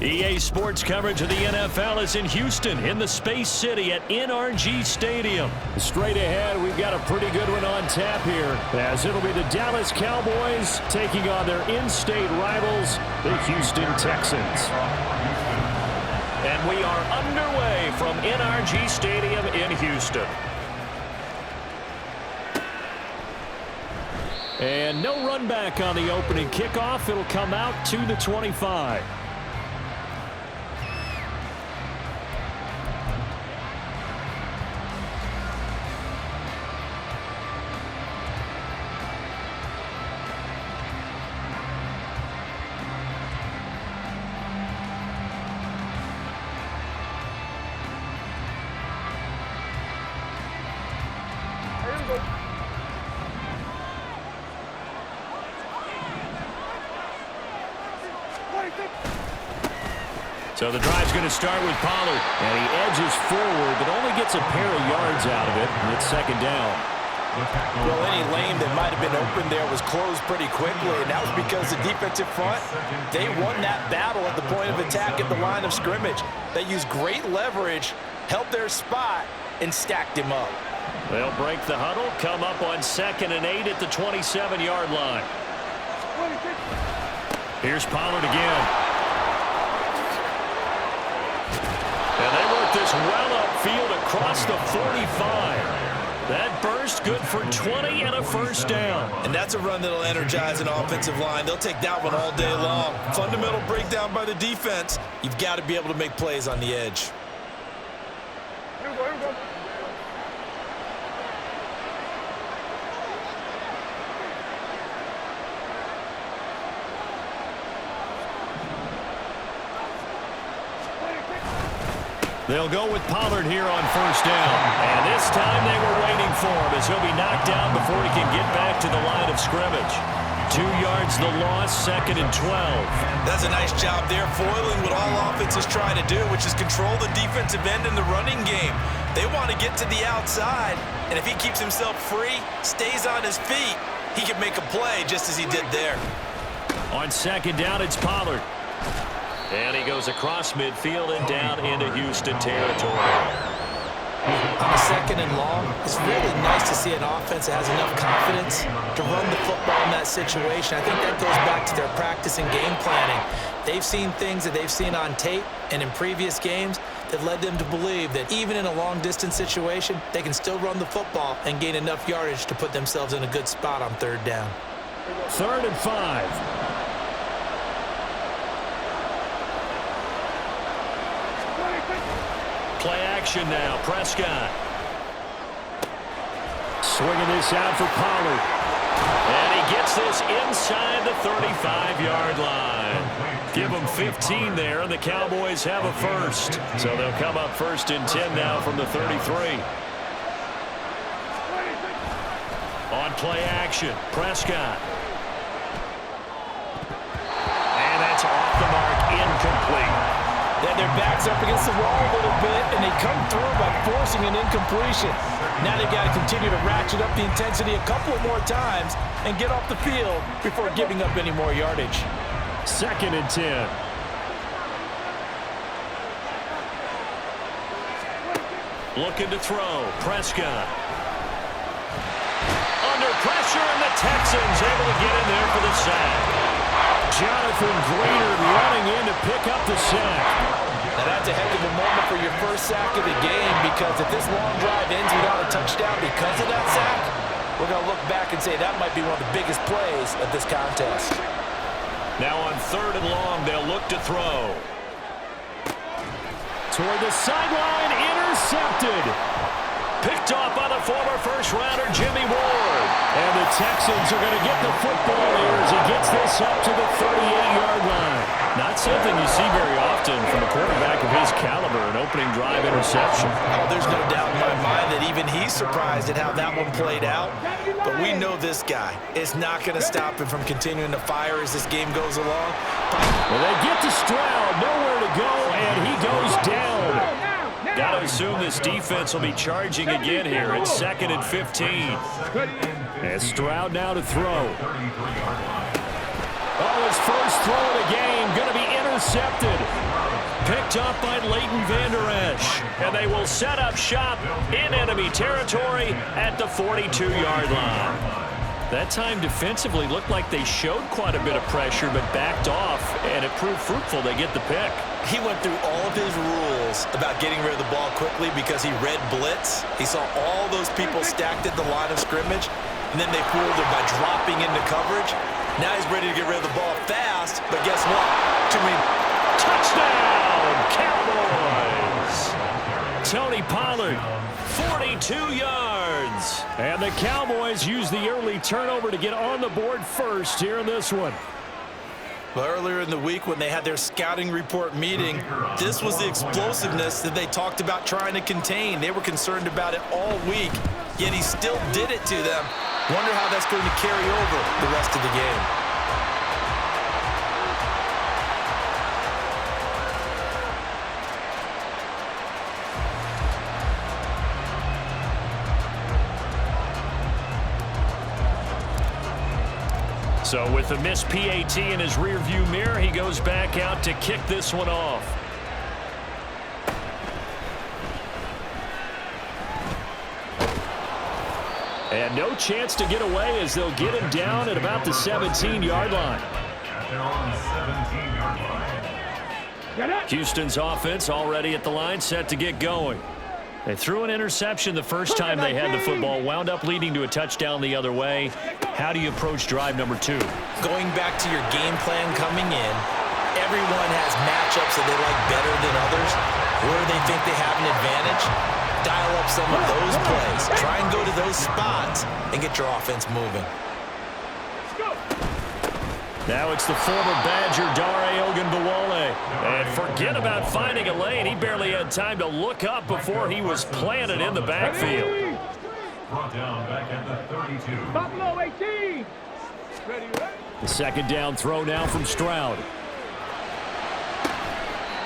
EA Sports coverage of the NFL is in Houston in the Space City at NRG Stadium. Straight ahead, we've got a pretty good one on tap here, as it'll be the Dallas Cowboys taking on their in-state rivals, the Houston Texans. And we are underway from NRG Stadium in Houston. And no run back on the opening kickoff. It'll come out to the 25. So the drive's going to start with Pollard. And he edges forward, but only gets a pair of yards out of it, and it's second down. Well, any lane that might have been open there was closed pretty quickly, and that was because the defensive front, they won that battle at the point of attack at the line of scrimmage. They used great leverage, held their spot, and stacked him up. They'll break the huddle, come up on 2nd and 8 at the 27-yard line. Here's Pollard again. And they work this well upfield across the 45. That burst good for 20 and a first down. And that's a run that'll energize an offensive line. They'll take that one all day long. Fundamental breakdown by the defense. You've got to be able to make plays on the edge. Here we go. They'll go with Pollard here on first down. And this time they were waiting for him as he'll be knocked down before he can get back to the line of scrimmage. 2 yards the loss, 2nd and 12. That's a nice job there, foiling what all offenses try to do, which is control the defensive end in the running game. They want to get to the outside, and if he keeps himself free, stays on his feet, he can make a play just as he did there. On second down, it's Pollard. And he goes across midfield and down into Houston territory. On a 2nd and long, it's really nice to see an offense that has enough confidence to run the football in that situation. I think that goes back to their practice and game planning. They've seen things that they've seen on tape and in previous games that led them to believe that even in a long-distance situation, they can still run the football and gain enough yardage to put themselves in a good spot on 3rd down. 3rd and 5. Play action now, Prescott. Swinging this out for Pollard. And he gets this inside the 35-yard line. Give them 15 there, and the Cowboys have a first. So they'll come up 1st and 10 now from the 33. On play action, Prescott. And that's off the mark, incomplete. Then their backs up against the wall a little bit, and they come through by forcing an incompletion. Now they've got to continue to ratchet up the intensity a couple more times and get off the field before giving up any more yardage. 2nd and 10. Looking to throw, Prescott. Under pressure, and the Texans able to get in there for the sack. Jonathan Greenard running in to pick up the sack. Now that's a heck of a moment for your first sack of the game, because if this long drive ends without a touchdown because of that sack, we're going to look back and say that might be one of the biggest plays of this contest. Now on 3rd and long, they'll look to throw. Toward the sideline, intercepted. Picked off by the former first-rounder Jimmy Ward. And the Texans are going to get the football here as he gets this up to the 38-yard line. Not something you see very often from a quarterback of his caliber, an opening drive interception. Oh, there's no doubt in my mind that even he's surprised at how that one played out. But we know this guy is not going to stop him from continuing to fire as this game goes along. Well, they get to Stroud, nowhere to go, and he goes down. Got to assume this defense will be charging again here at 2nd and 15. And Stroud now to throw. Oh, his first throw of the game going to be intercepted. picked up by Leighton Vander Esch. And they will set up shop in enemy territory at the 42-yard line. That time defensively looked like they showed quite a bit of pressure but backed off, and it proved fruitful. They get the pick. He went through all of his rules about getting rid of the ball quickly because he read blitz. He saw all those people stacked at the line of scrimmage, and then they fooled him by dropping into coverage. Now he's ready to get rid of the ball fast, but guess what? Touchdown, Cowboys! Tony Pollard, 42 yards. And the Cowboys use the early turnover to get on the board first here in this one. Well, earlier in the week when they had their scouting report meeting, this was the explosiveness that they talked about trying to contain. They were concerned about it all week, yet he still did it to them. Wonder how that's going to carry over the rest of the game. So with the missed PAT in his rearview mirror, he goes back out to kick this one off. And no chance to get away as they'll get him down at about the 17-yard line. Houston's offense already at the line, set to get going. They threw an interception the first time they had the football, wound up leading to a touchdown the other way. How do you approach drive number 2? Going back to your game plan coming in, everyone has matchups that they like better than others. Where they think they have an advantage, dial up some of those plays. Try and go to those spots and get your offense moving. Now it's the former Badger, Dare Ogunbowale. And forget about finding a lane. He barely had time to look up before he was planted in the backfield. Brought down back at the 32. Buffalo 18. Ready, The second down throw now from Stroud.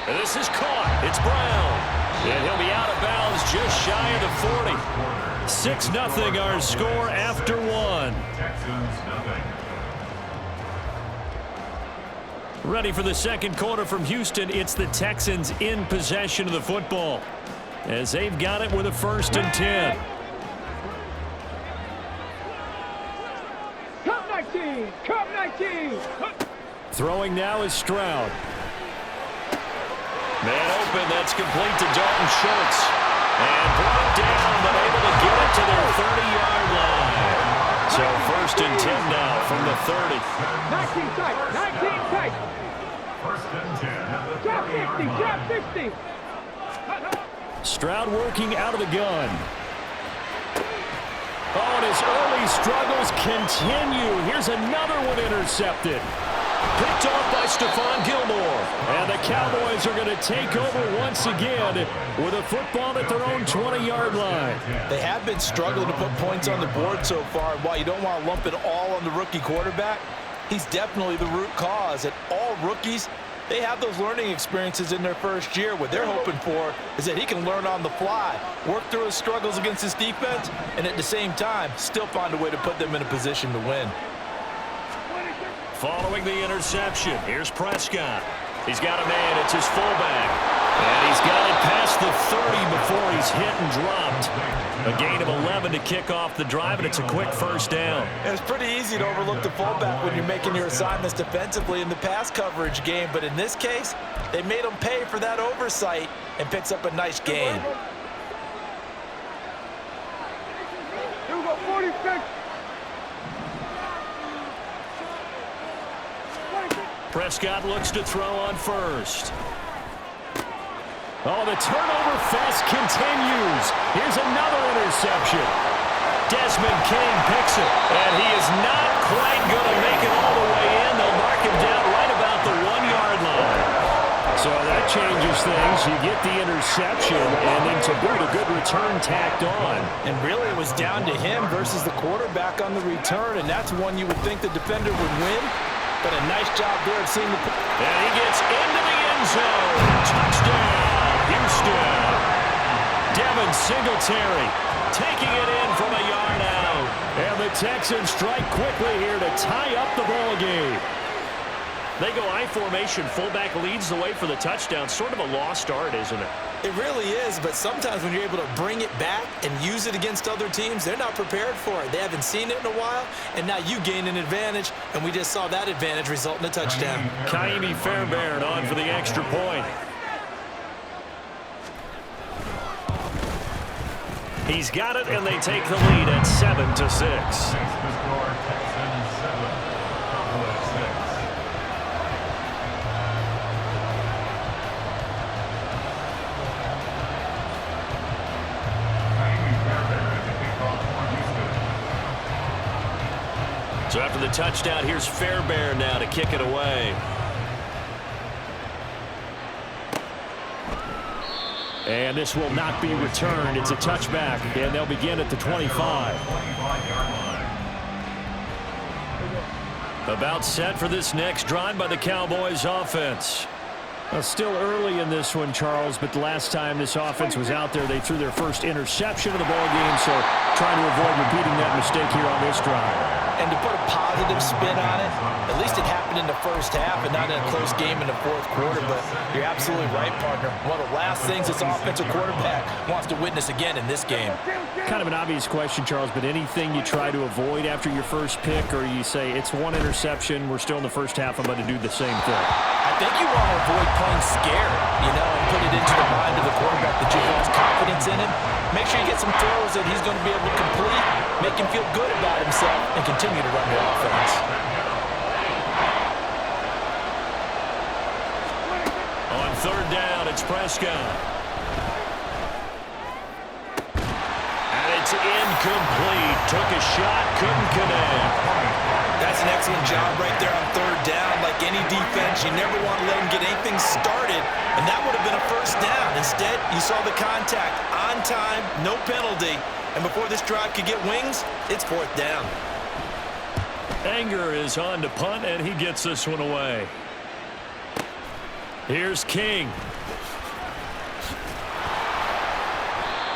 And this is caught. It's Brown. And he'll be out of bounds just shy of the 40. 6-0 our score after one. Texans nothing. Ready for the second quarter from Houston. It's the Texans in possession of the football as they've got it with a 1st and 10. Cup 19. Cup 19. Throwing now is Stroud. Man open. That's complete to Dalton Schultz. And brought down, but able to get it to their 30-yard line. So 1st and 10 now from the 30. 19 tight. 19 tight. 1st and 10 at the Drop 50. Drop 50. Stroud working out of the gun. Oh, and his early struggles continue. Here's another one intercepted. Picked off by Stephon Gilmore. And the Cowboys are going to take over once again with a football at their own 20-yard line. They have been struggling to put points on the board so far. And while you don't want to lump it all on the rookie quarterback, he's definitely the root cause. And all rookies, they have those learning experiences in their first year. What they're hoping for is that he can learn on the fly, work through his struggles against his defense, and at the same time, still find a way to put them in a position to win. Following the interception, here's Prescott. He's got a man. It's his fullback. And he's got it past the 30 before he's hit and dropped. A gain of 11 to kick off the drive, and it's a quick 1st down. It's pretty easy to overlook the fullback when you're making your assignments defensively in the pass coverage game, but in this case, they made him pay for that oversight and picks up a nice gain. Here we go. 46. Prescott looks to throw on 1st. Oh, the turnover fest continues. Here's another interception. Desmond King picks it, and he is not quite going to make it all the way in. They'll mark him down right about the 1-yard line. So that changes things. You get the interception, and then to boot, a good return tacked on. And really, it was down to him versus the quarterback on the return, and that's one you would think the defender would win. But a nice job there of seeing the... And he gets into the end zone. Touchdown, Houston. Devin Singletary taking it in from a yard out. And the Texans strike quickly here to tie up the ball game. They go I formation. Fullback leads the way for the touchdown. Sort of a lost art, isn't it? It really is, but sometimes when you're able to bring it back and use it against other teams, they're not prepared for it. They haven't seen it in a while, and now you gain an advantage, and we just saw that advantage result in a touchdown. Ka'imi Fairbairn on for the extra point. He's got it, and they take the lead at 7-6. So after the touchdown, here's Fairbairn now to kick it away. And this will not be returned. It's a touchback, and they'll begin at the 25. About set for this next drive by the Cowboys offense. Still early in this one, Charles, but the last time this offense was out there, they threw their first interception of the ballgame, so trying to avoid repeating that mistake here on this drive. And to put a positive spin on it, at least it happened in the first half and not in a close game in the fourth quarter, but you're absolutely right, partner. One of the last things this offensive quarterback wants to witness again in this game. Kind of an obvious question, Charles, but anything you try to avoid after your first pick, or you say it's one interception, we're still in the first half, I'm going to do the same thing? I think you want to avoid playing scared, and put it into the mind of the quarterback that you have confidence in him. Make sure you get some throws that he's going to be able to complete, make him feel good about himself, and continue to run the offense. On third down, it's Prescott. And it's incomplete. Took a shot, couldn't connect. That's an excellent job right there on third down. Like any defense, you never want to let them get anything started, and that would have been a first down. Instead, you saw the contact on time, no penalty, and before this drive could get wings, it's fourth down. Anger is on to punt, and he gets this one away. Here's King.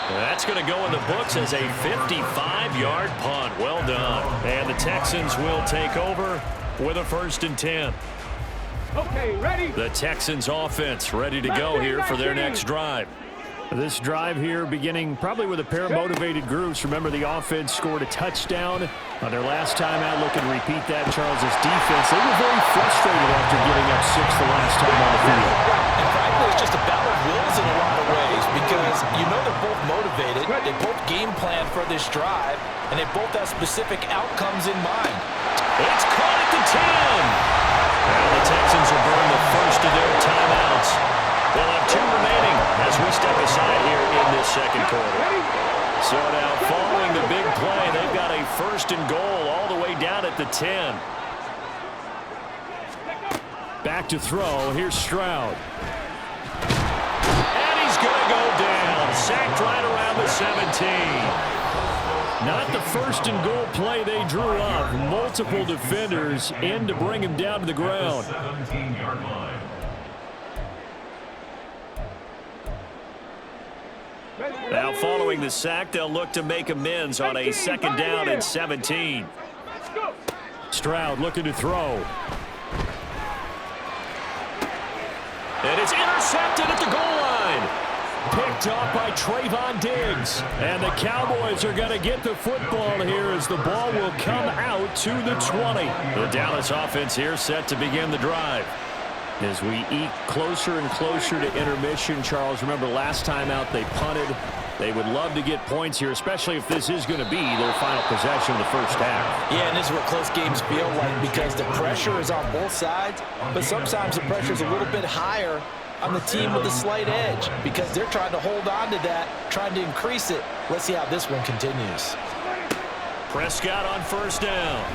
That's going to go in the books as a 55-yard punt. Well done. And the Texans will take over with a 1st and 10. Okay, ready? The Texans offense ready to go here for their next drive. This drive here beginning probably with a pair of motivated groups. Remember, the offense scored a touchdown on their last time out. Looking to repeat that. Charles's defense, they were very frustrated after giving up 6 the last time on the field. And frankly, it's just a battle of wills in a lot of ways because they're both motivated. They both game plan for this drive, and they both have specific outcomes in mind. It's caught at the 10. Well, the Texans will burn the first of their timeouts. They'll have 2 remaining as we step aside here in this second quarter. So now, following the big play, they've got a 1st and goal all the way down at the 10. Back to throw. Here's Stroud. And he's going to go down. Sacked right around the 17. Not the 1st and goal play they drew up. Multiple defenders in to bring him down to the ground. 17-yard line. Now following the sack, they'll look to make amends on a 2nd down and 17. Stroud looking to throw. And it's intercepted at the goal line. Picked off by Trayvon Diggs. And the Cowboys are going to get the football here as the ball will come out to the 20. The Dallas offense here set to begin the drive. As we eke closer and closer to intermission, Charles, remember last time out they punted. They would love to get points here, especially if this is going to be their final possession of the first half. Yeah, and this is what close games feel like because the pressure is on both sides, but sometimes the pressure is a little bit higher on the team with the slight edge because they're trying to hold on to that, trying to increase it. Let's see how this one continues. Prescott on 1st down.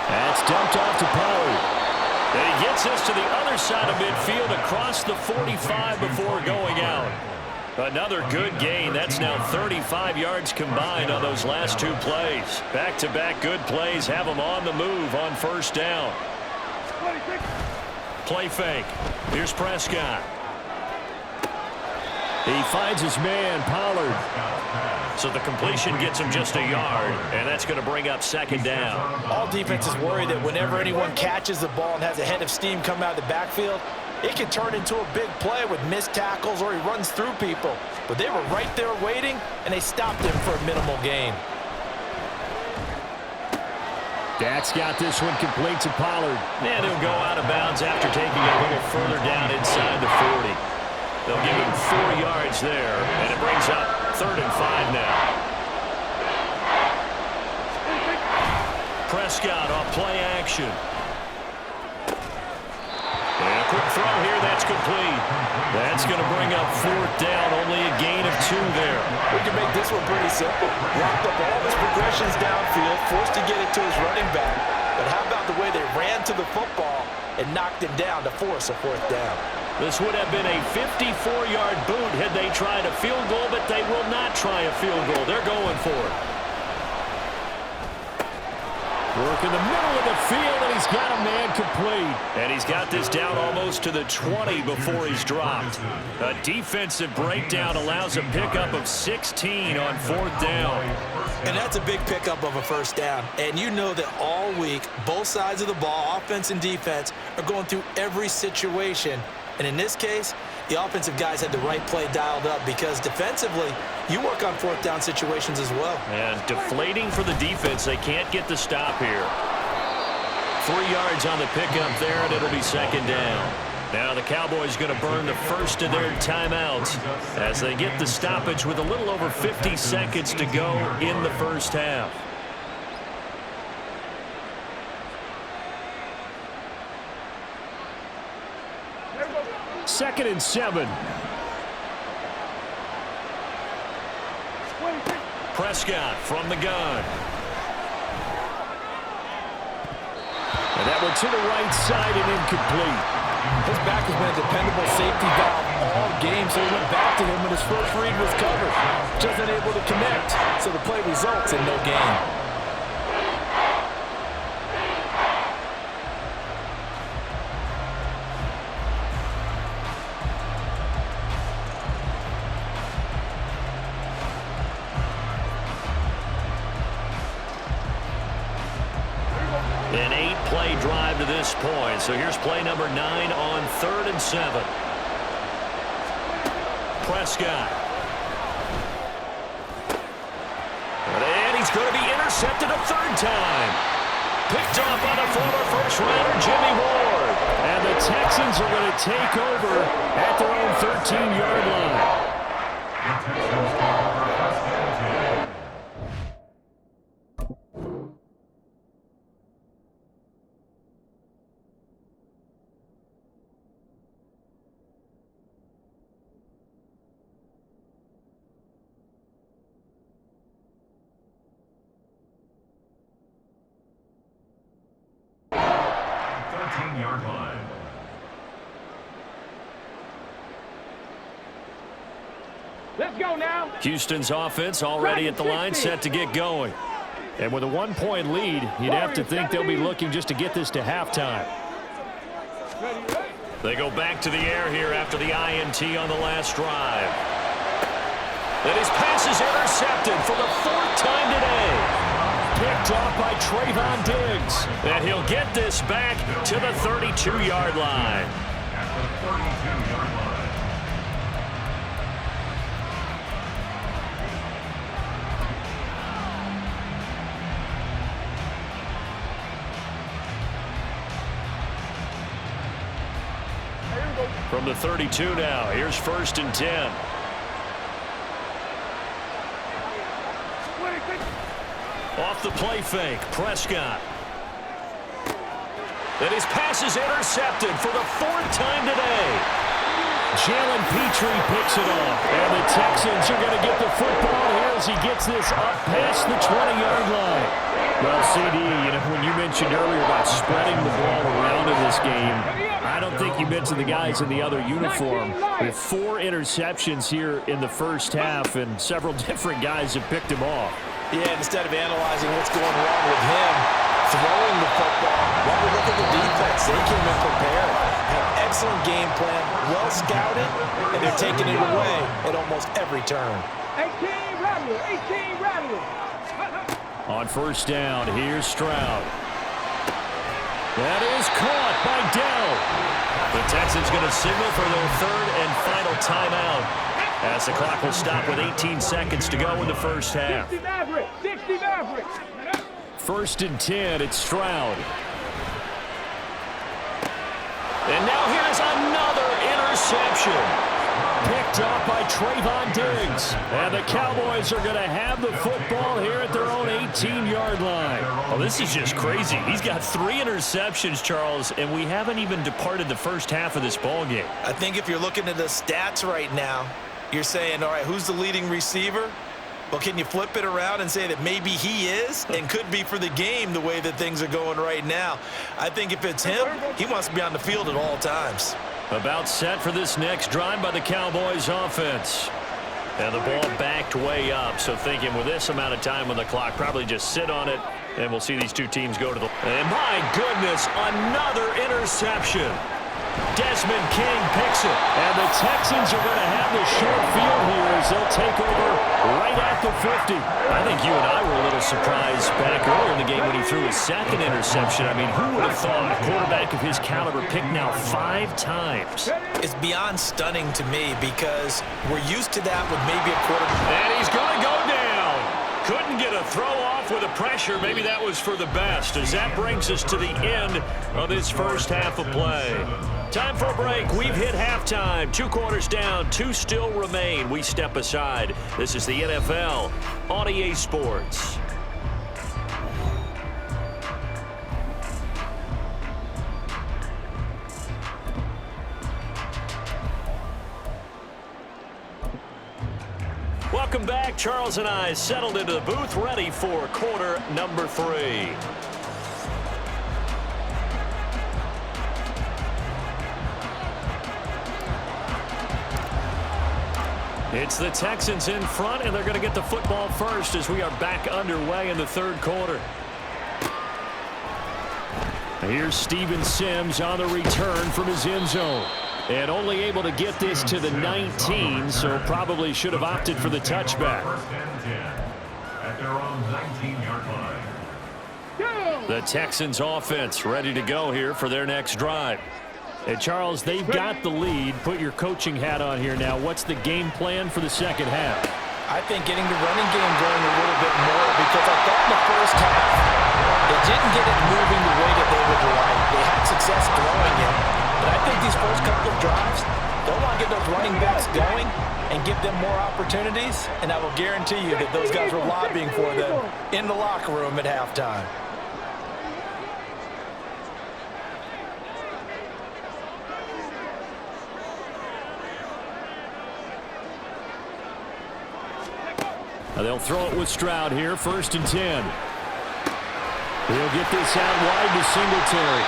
That's dumped off to Pollard. And he gets us to the other side of midfield across the 45 before going out. Another good gain. That's now 35 yards combined on those last 2 plays. Back-to-back good plays have them on the move on 1st down. Play fake. Here's Prescott. He finds his man, Pollard. So the completion gets him just a yard, and that's going to bring up second down. All defenses worry that whenever anyone catches the ball and has a head of steam coming out of the backfield, it can turn into a big play with missed tackles or he runs through people. But they were right there waiting, and they stopped him for a minimal gain. Dak's got this one complete to Pollard. And he'll go out of bounds after taking it a little further down inside the 40. They'll give him 4 yards there, and it brings up 3rd and 5 now. Prescott off play action. And a quick throw here, that's complete. That's going to bring up 4th down, only a gain of 2 there. We can make this one pretty simple. Locked up all his progressions downfield, forced to get it to his running back. But how about the way they ran to the football and knocked him down to force a 4th down? This would have been a 54-yard boot had they tried a field goal, but they will not try a field goal. They're going for it. Work in the middle of the field, and he's got a man complete. And he's got this down almost to the 20 before he's dropped. A defensive breakdown allows a pickup of 16 on 4th down. And that's a big pickup of a 1st down. And you know that all week, both sides of the ball, offense and defense, are going through every situation. And in this case, the offensive guys had the right play dialed up because defensively, you work on 4th down situations as well. And deflating for the defense. They can't get the stop here. 3 yards on the pickup there, and it'll be 2nd down. Now the Cowboys going to burn the first of their timeouts as they get the stoppage with a little over 50 seconds to go in the first half. Second and 7. Prescott from the gun. And that one to the right side and incomplete. His back has been a dependable safety valve all game, so he went back to him when his first read was covered. Just unable to connect, so the play results in no gain. An 8-play drive to this point. So here's play number 9 on 3rd and 7. Prescott. And he's going to be intercepted a 3rd time. Picked off by the former first-rounder Jimmy Ward. And the Texans are going to take over at their own 13-yard line. The Texans take over 1st and 10. Yard line. Let's go now. Houston's offense already at the line, set to get going. And with a 1-point lead, you'd have to think they'll be looking just to get this to halftime. They go back to the air here after the INT on the last drive. And his pass is intercepted for the 4th time today. Picked off by Trayvon Diggs. And he'll get this back to the 32-yard line. At the 32-yard line. From the 32 now, here's 1st and 10. Off the play fake, Prescott. And his pass is intercepted for the 4th time today. Jalen Petrie picks it off. And the Texans are going to get the football here as he gets this up past the 20-yard line. Well, CD, when you mentioned earlier about spreading the ball around in this game, I don't think you mentioned the guys in the other uniform. With 4 interceptions here in the first half, and several different guys have picked him off. Yeah, instead of analyzing what's going wrong with him throwing the football, why we look at the defense? They came in prepared, have excellent game plan, well scouted, and they're taking it away at almost every turn. 18, Rattler. 18 Rattler. On first down, here's Stroud. That is caught by Dell. The Texans going to signal for their third and final timeout as the clock will stop with 18 seconds to go in the first half. 60 Maverick. 60 Maverick. First and 10, it's Stroud. And now here's another interception. Picked up by Trayvon Diggs. And the Cowboys are going to have the football here at their own 18-yard line. Oh, this is just crazy. He's got 3 interceptions, Charles, and we haven't even departed the first half of this ballgame. I think if you're looking at the stats right now, you're saying, all right, who's the leading receiver? Well, can you flip it around and say that maybe he is and could be for the game the way that things are going right now? I think if it's him, he wants to be on the field at all times. About set for this next drive by the Cowboys offense. And the ball backed way up, so thinking with this amount of time on the clock, probably just sit on it, and we'll see these two teams go to the... And my goodness, another interception. Desmond King picks it, and the Texans are going to have the short field here as they'll take over right at the 50. I think you and I were a little surprised back earlier in the game when he threw his second interception. I mean, who would have thought a quarterback of his caliber picked now 5 times? It's beyond stunning to me because we're used to that with maybe a quarterback. And he's going to go down. Couldn't get a throw off with the pressure. Maybe that was for the best as that brings us to the end of this first half of play. Time for a break. We've hit halftime. 2 quarters down, 2 still remain. We step aside. This is the NFL on EA Sports. Welcome back. Charles and I settled into the booth, ready for quarter number 3. It's the Texans in front, and they're going to get the football first as we are back underway in the third quarter. Here's Steven Sims on the return from his end zone. And only able to get this to the 19, so probably should have opted for the touchback. First and 10 at their own 19-yard line. The Texans offense ready to go here for their next drive. And Charles, they've got the lead. Put your coaching hat on here now. What's the game plan for the second half? I think getting the running game going a little bit more because I thought in the first half they didn't get it moving the way that they would like. They had success throwing it. But I think these first couple of drives, they'll want to get those running backs going and give them more opportunities, and I will guarantee you that those guys were lobbying for them in the locker room at halftime. They'll throw it with Stroud here, first and 10. He'll get this out wide to Singletary.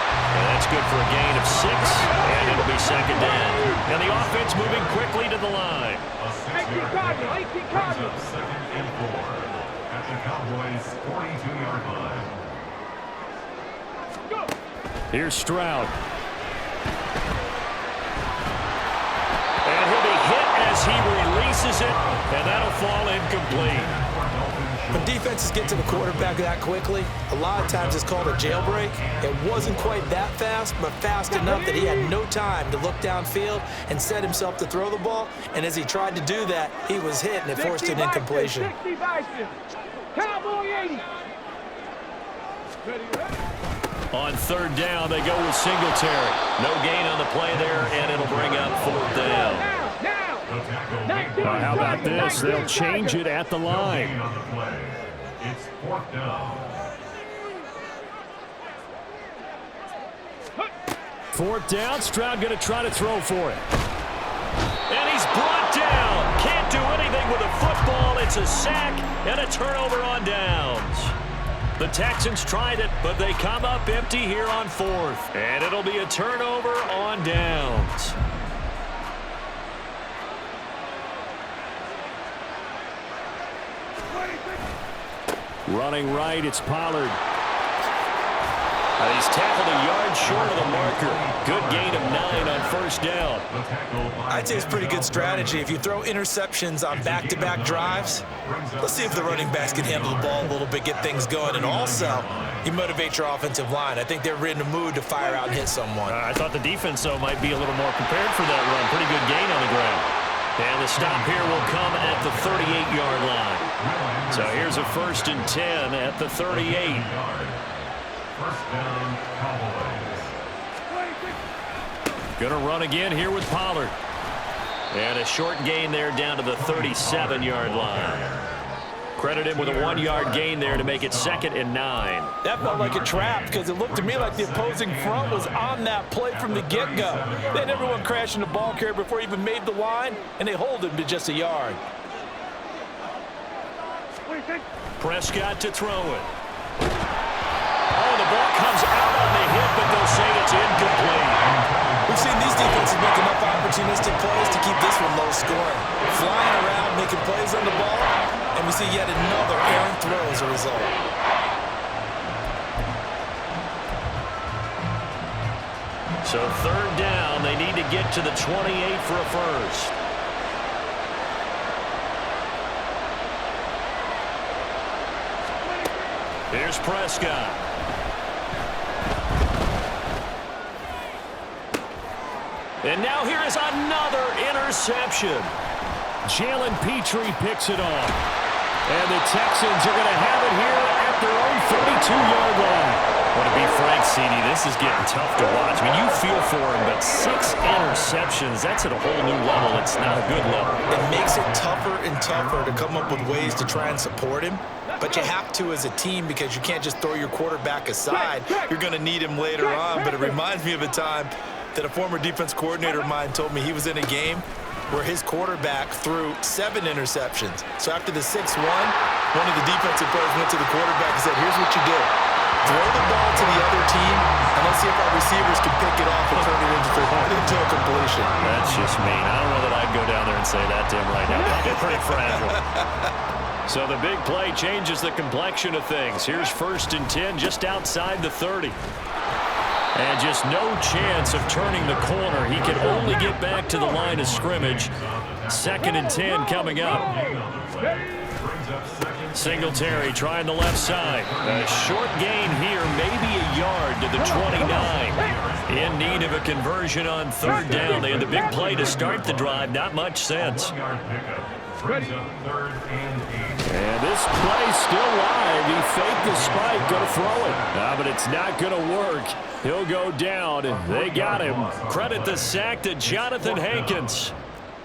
And that's good for a gain of 6, and it'll be second down. And the offense moving quickly to the line. A 6-yard gain brings up second and 4 at the Cowboys' 42-yard line. Here's Stroud. And he'll be hit as he releases it, and that'll fall incomplete. When defenses get to the quarterback that quickly, a lot of times it's called a jailbreak. It wasn't quite that fast, but fast enough that he had no time to look downfield and set himself to throw the ball. And as he tried to do that, he was hit, and it forced an incompletion. 60 Bison. Cowboy 80. On third down, they go with Singletary. No gain on the play there, and it'll bring up fourth down. How about this? They'll change it at the line. It's 4th down. 4th down, Stroud going to try to throw for it. And he's brought down. Can't do anything with a football. It's a sack and a turnover on downs. The Texans tried it, but they come up empty here on 4th. And it'll be a turnover on downs. Running right, it's Pollard. He's tackled a yard short of the marker. Good gain of 9 on first down. I'd say it's pretty good strategy. If you throw interceptions on back-to-back drives, let's see if the running backs can handle the ball a little bit, get things going, and also you motivate your offensive line. I think they're in the mood to fire out and hit someone. I thought the defense, though, might be a little more prepared for that run. Pretty good gain on the ground. And the stop here will come at the 38-yard line. So here's a 1st and 10 at the 38. First down, Cowboys. Gonna run again here with Pollard. And a short gain there down to the 37-yard line. Credit him with a 1-yard gain there to make it 2nd and 9. That felt like a trap because it looked to me like the opposing front was on that play from the get-go. They had everyone crashing the ball carrier before he even made the line, and they hold him to just a yard. Prescott to throw it. Oh, the ball comes out on the hit, but they'll say it's incomplete. We've seen these defenses make enough opportunistic plays to keep this one low scoring. Flying around, making plays on the ball, and we see yet another errant throw as a result. So 3rd down, they need to get to the 28 for a first. Here's Prescott. And now here is another interception. Jalen Petrie picks it off. And the Texans are going to have it here at their own 32-yard line. Well, to be frank, CD, this is getting tough to watch. I mean, you feel for him, but 6 interceptions, that's at a whole new level. It's not a good level. It makes it tougher and tougher to come up with ways to try and support him. But you have to as a team because you can't just throw your quarterback aside. You're going to need him later on. But it reminds me of a time that a former defense coordinator of mine told me he was in a game where his quarterback threw 7 interceptions. So after the 6th one of the defensive players went to the quarterback and said, here's what you do. Throw the ball to the other team, and let's see if our receivers can pick it off and turn it into a completion. That's just mean. I don't know that I'd go down there and say that to him right now. Probably pretty fragile. So the big play changes the complexion of things. Here's 1st and 10 just outside the 30. And just no chance of turning the corner. He can only get back to the line of scrimmage. 2nd and 10 coming up. Singletary trying the left side. A short gain here, maybe a yard to the 29. In need of a conversion on 3rd down. They had the big play to start the drive. Not much sense. And this play still live. He faked the spike, going to throw it. But it's not going to work. He'll go down. They got him. Credit the sack to Jonathan Hankins.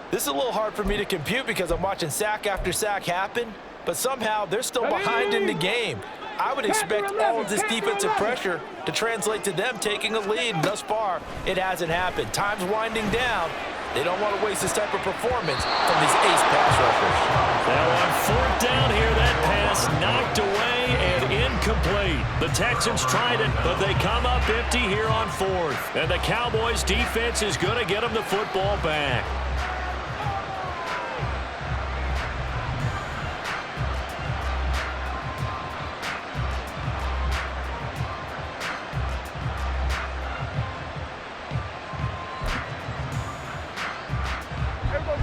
This is a little hard for me to compute because I'm watching sack after sack happen, but somehow they're still behind in the game. I would expect all of this defensive pressure to translate to them taking a lead. And thus far, it hasn't happened. Time's winding down. They don't want to waste this type of performance from these ace pass rushers. Now on 4th down here, that pass knocked away and incomplete. The Texans tried it, but they come up empty here on 4th. And the Cowboys defense is going to get them the football back.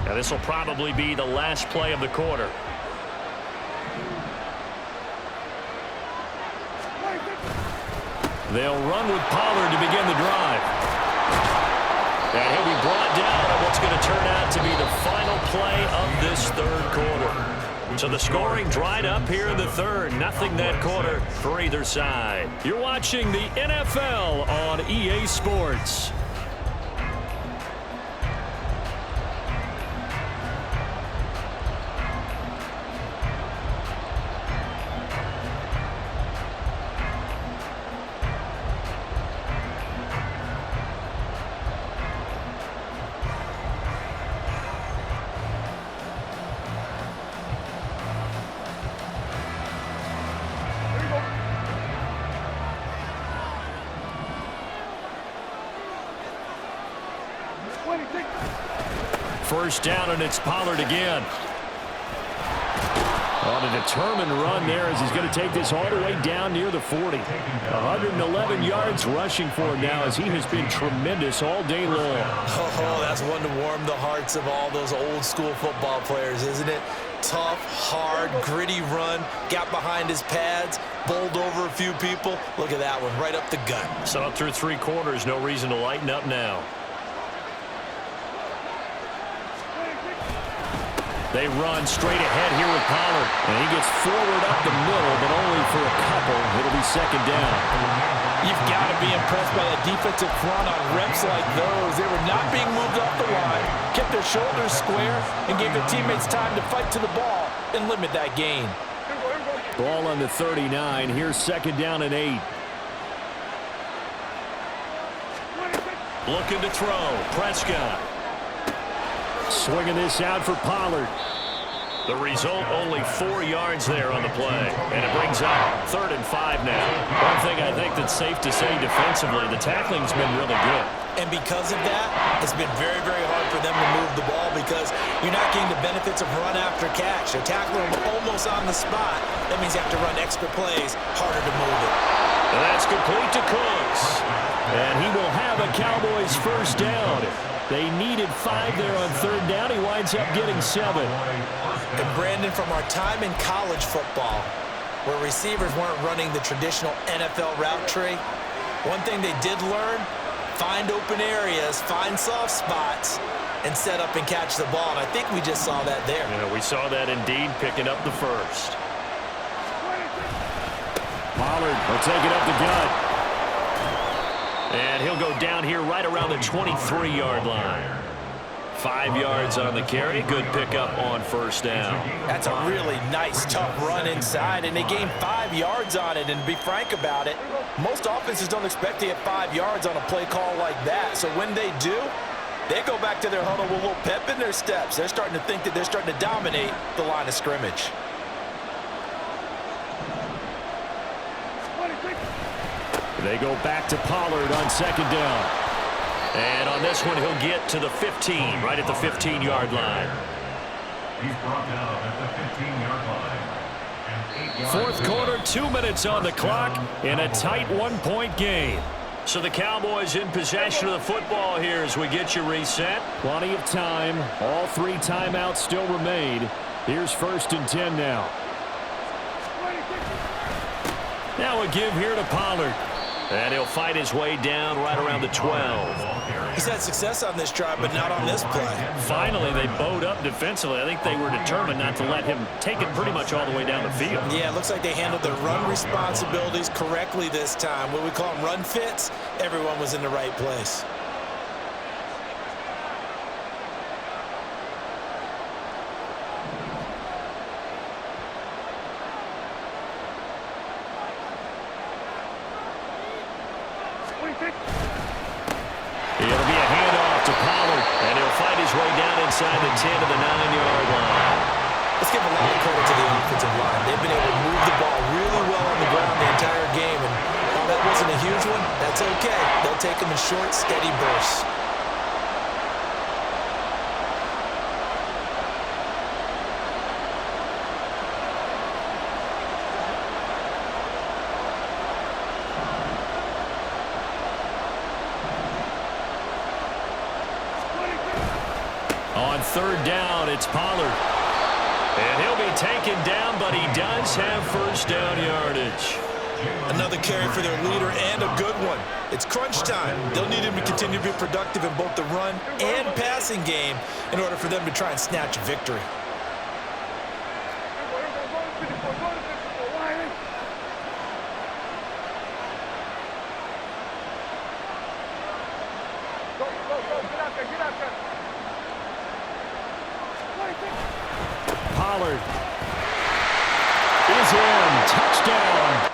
Now this will probably be the last play of the quarter. They'll run with Pollard to begin the drive. And he'll be brought down on what's going to turn out to be the final play of this 3rd quarter. So the scoring dried up here in the 3rd. Nothing that quarter for either side. You're watching the NFL on EA Sports. First down, and it's Pollard again. On a determined run there as he's going to take this all the way down near the 40. 111 yards rushing for him now as he has been tremendous all day long. Oh, that's one to warm the hearts of all those old school football players, isn't it? Tough, hard, gritty run, got behind his pads, bowled over a few people. Look at that one, right up the gut. Saw it through 3 quarters, no reason to lighten up now. They run straight ahead here with Pollard. And he gets forward up the middle, but only for a couple. It'll be second down. You've got to be impressed by that defensive front on reps like those. They were not being moved off the line, kept their shoulders square, and gave their teammates time to fight to the ball and limit that gain. Ball on the 39. Here's second down and 8. Looking to throw. Prescott. Swinging this out for Pollard. The result, only 4 yards there on the play. And it brings up 3rd and 5 now. One thing I think that's safe to say defensively, the tackling's been really good. And because of that, it's been very, very hard for them to move the ball because you're not getting the benefits of run after catch. They're tackling almost on the spot. That means you have to run extra plays, harder to move it. And that's complete to Cooks. And he will have a Cowboys first down. They needed 5 there on 3rd down. He winds up getting 7. And Brandon, from our time in college football, where receivers weren't running the traditional NFL route tree, one thing they did learn, find open areas, find soft spots, and set up and catch the ball. And I think we just saw that there. Yeah, we saw that indeed, picking up the first. Pollard will take it up the gut. And he'll go down here right around the 23-yard line. 5 yards on the carry. Good pickup on first down. That's a really nice, tough run inside, and they gained 5 yards on it. And to be frank about it, most offenses don't expect to get 5 yards on a play call like that. So when they do, they go back to their huddle with a little pep in their steps. They're starting to think that they're starting to dominate the line of scrimmage. They go back to Pollard on second down. And on this one, he'll get to the 15, right at the 15-yard line. He's brought down at the 15-yard line. And 8 yards. 4th quarter, 2 minutes on the clock in a tight 1-point game. So the Cowboys in possession of the football here as we get you reset. Plenty of time. All 3 timeouts still remain. Here's 1st and 10 now. Now a give here to Pollard. And he'll fight his way down right around the 12. He's had success on this drive, but not on this play. Finally, they bowed up defensively. I think they were determined not to let him take it pretty much all the way down the field. Yeah, it looks like they handled their run responsibilities correctly this time. What we call them run fits, everyone was in the right place. It'll be a handoff to Pollard, and he'll fight his way down inside the 10 to the 9-yard line. Let's give a lot of credit to the offensive line. They've been able to move the ball really well on the ground the entire game, and while that wasn't a huge one, that's okay. They'll take them in short, steady bursts. On 3rd down, it's Pollard. And he'll be taken down, but he does have first down yardage. Another carry for their leader and a good one. It's crunch time. They'll need him to continue to be productive in both the run and passing game in order for them to try and snatch a victory. Pollard is in. Touchdown.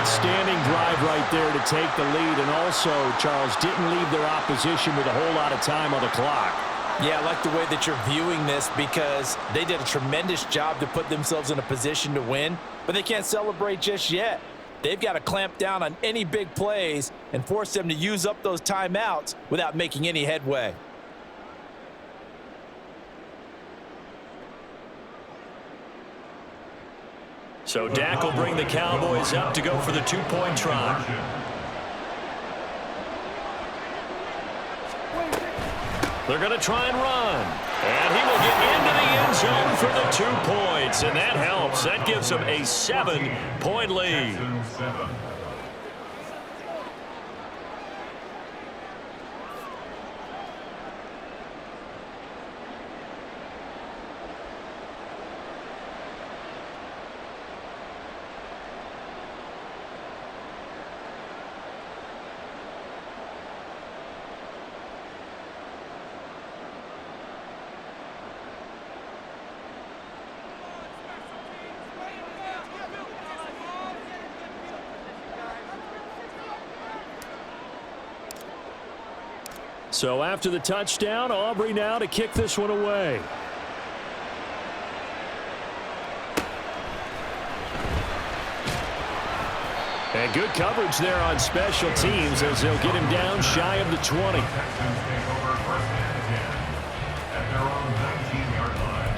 outstanding drive right there to take the lead, and also, Charles, didn't leave their opposition with a whole lot of time on the clock. Yeah, I like the way that you're viewing this because they did a tremendous job to put themselves in a position to win, but they can't celebrate just yet. They've got to clamp down on any big plays and force them to use up those timeouts without making any headway. So Dak will bring the Cowboys up to go for the two-point try. They're going to try and run. And he will get into the end zone for the 2 points. And that helps. That gives them a 7-point lead. So after the touchdown, Aubrey now to kick this one away. And good coverage there on special teams as they'll get him down shy of the 20. Texans take over first and 10 at their own 19-yard line.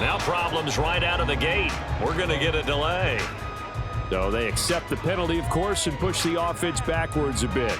Now problems right out of the gate. We're going to get a delay. So they accept the penalty, of course, and push the offense backwards a bit.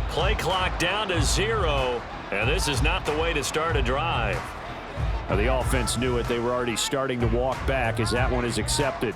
Play clock down to 0, and this is not the way to start a drive. Now, the offense knew it. They were already starting to walk back as that one is accepted.